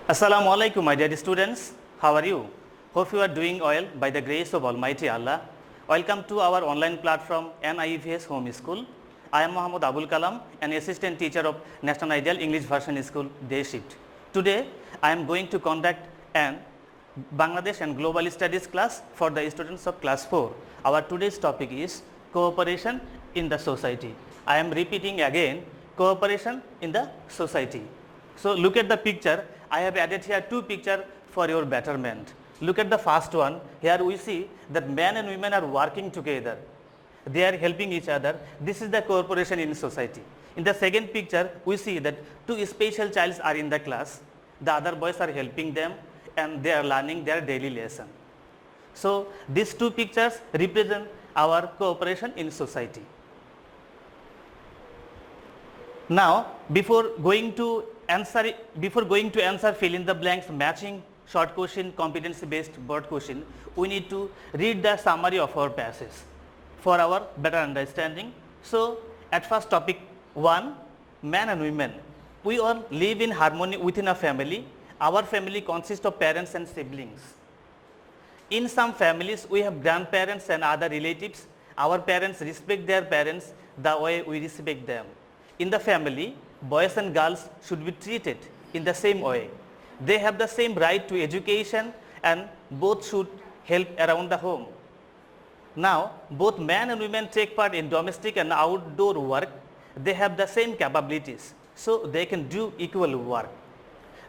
Assalamu alaikum, my dear students. How are you? Hope you are doing well by the grace of Almighty Allah. Welcome to our online platform NIEVS Home School. I am Muhammad Abul Kalam, an assistant teacher of National Ideal English Version School, Day Shift. Today, I am going to conduct an Bangladesh and Global Studies class for the students of class 4. Our today's topic is cooperation in the society. I am repeating again, cooperation in the society. So look at the picture. I have added here two pictures for your betterment. Look at the first one. Here we see that men and women are working together. They are helping each other. This is the cooperation in society. In the second picture, we see that two special childs are in the class. The other boys are helping them and they are learning their daily lesson. So these two pictures represent our cooperation in society. Now, before going to answer fill in the blanks matching short question competency based board question, we need to read the summary of our passage for our better understanding. So at first, topic 1, men and women. We all live in harmony within a family. Our family consists of parents and siblings. In some families, we have grandparents and other relatives. Our parents respect their parents the way we respect them. In the family, boys and girls should be treated in the same way. They have the same right to education and both should help around the home. Now, both men and women take part in domestic and outdoor work. They have the same capabilities, so they can do equal work.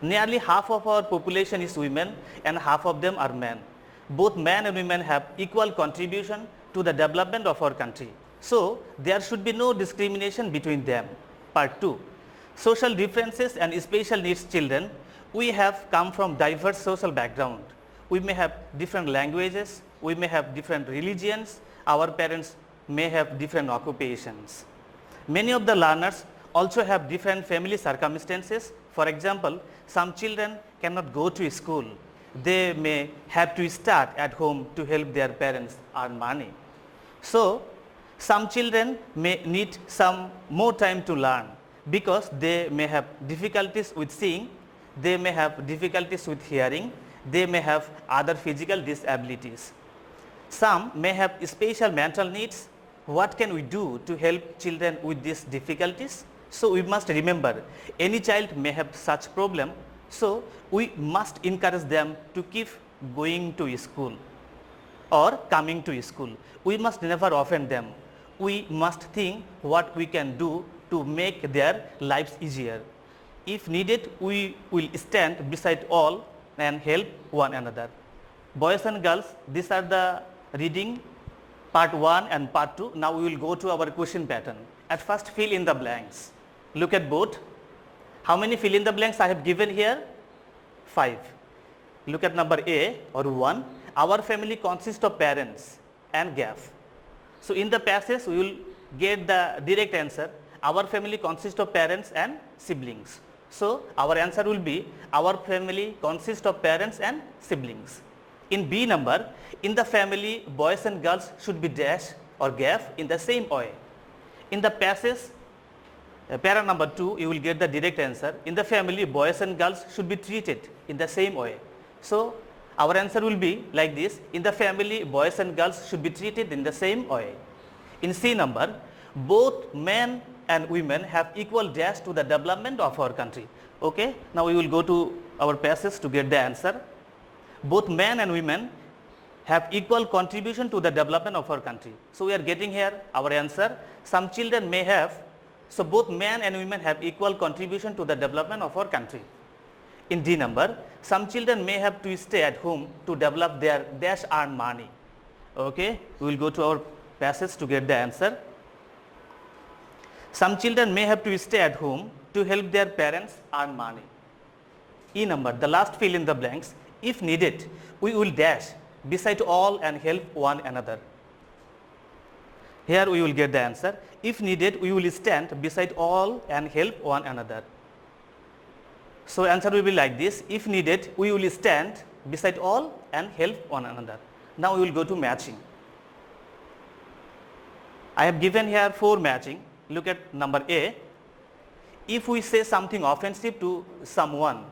Nearly half of our population is women and half of them are men. Both men and women have equal contribution to the development of our country. So there should be no discrimination between them. Part 2. Social differences and special needs children. We have come from diverse social background. We may have different languages, we may have different religions, our parents may have different occupations. Many of the learners also have different family circumstances. For example, some children cannot go to school. They may have to start at home to help their parents earn money. So some children may need some more time to learn because they may have difficulties with seeing, they may have difficulties with hearing, they may have other physical disabilities. Some may have special mental needs. What can we do to help children with these difficulties? So we must remember, any child may have such problem, so we must encourage them to keep going to school or coming to school. We must never offend them. We must think what we can do to make their lives easier. If needed, we will stand beside all and help one another. Boys and girls, these are the reading part 1 and part 2. Now we will go to our question pattern. At first, fill in the blanks. Look at both. How many fill in the blanks I have given here? 5. Look at number A or 1. Our family consists of parents and gap. So in the passage, we will get the direct answer. Our family consists of parents and siblings. So our answer will be, our family consists of parents and siblings. In B number, in the family, boys and girls should be dash or gap in the same way. In the passage, para number 2, you will get the direct answer. In the family, boys and girls should be treated in the same way. So our answer will be like this: in the family, boys and girls should be treated in the same way. In C number, both men and women have equal dash to the development of our country. Okay, now we will go to our passage to get the answer. Both men and women have equal contribution to the development of our country. So we are getting here our answer. Some children may have, so both men and women have equal contribution to the development of our country. In D number, some children may have to stay at home to develop their dash earn money. Okay, we will go to our passage to get the answer. Some children may have to stay at home to help their parents earn money. E number, the last fill in the blanks. If needed, we will dash beside all and help one another. Here we will get the answer. If needed, we will stand beside all and help one another. So answer will be like this: if needed, we will stand beside all and help one another. Now we will go to matching. I have given here 4 matching. Look at number A. If we say something offensive to someone,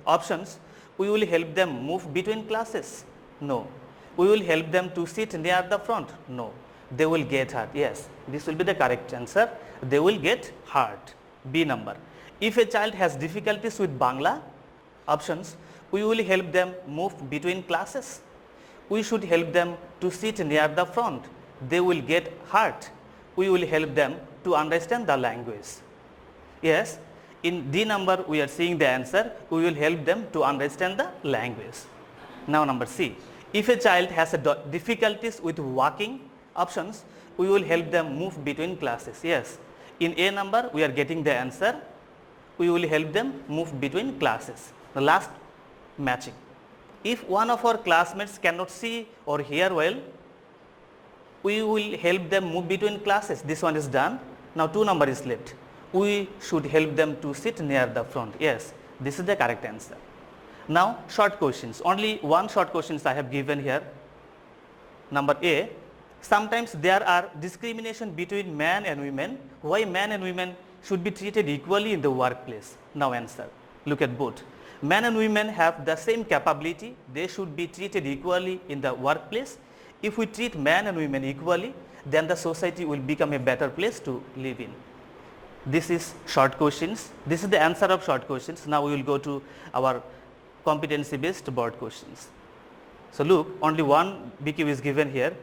Options: we will help them move between classes. No. We will help them to sit near the front. No. They will get hurt. Yes, this will be the correct answer. They will get hurt. B number. If a child has difficulties with Bangla, options: we will help them move between classes. We should help them to sit near the front. They will get hurt. We will help them to understand the language. Yes, in D number we are seeing the answer. We will help them to understand the language. Now number C. If a child has difficulties with walking, options: we will help them move between classes. Yes, in A number we are getting the answer. We will help them move between classes. The last matching. If one of our classmates cannot see or hear well, we will help them move between classes. This one is done. Now 2 number is left. We should help them to sit near the front. Yes, this is the correct answer. Now short questions. Only one short questions I have given here. Number A. Sometimes there are discrimination between men and women. Why men and women should be treated equally in the workplace? Now answer. Look at both. Men and women have the same capability. They should be treated equally in the workplace. If we treat men and women equally, then the society will become a better place to live in. This is short questions. This is the answer of short questions. Now we will go to our competency based board questions. So look, only one BQ is given here.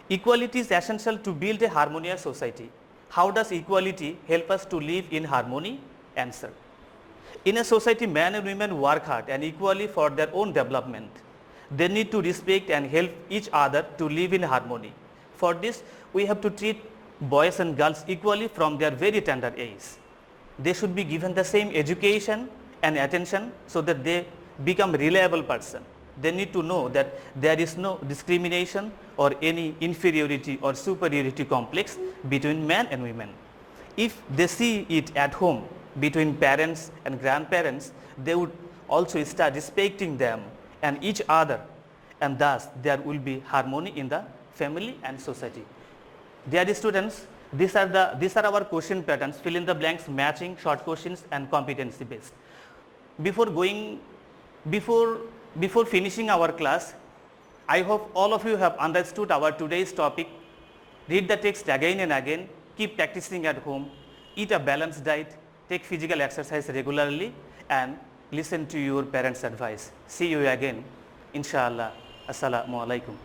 Equality is essential to build a harmonious society. How does equality help us to live in harmony? Answer. In a society, men and women work hard and equally for their own development. They need to respect and help each other to live in harmony. For this, we have to treat boys and girls equally from their very tender age. They should be given the same education and attention so that they become reliable person. They need to know that there is no discrimination or any inferiority or superiority complex between men and women. If they see it at home between parents and grandparents, they would also start respecting them and each other, and thus there will be harmony in the family and society. Dear students, these are our question patterns, fill in the blanks, matching, short questions and competency based. Before finishing our class, I hope all of you have understood our today's topic. Read the text again and again, keep practicing at home, eat a balanced diet, take physical exercise regularly and listen to your parents' advice. See you again, inshallah. Assalamu alaikum.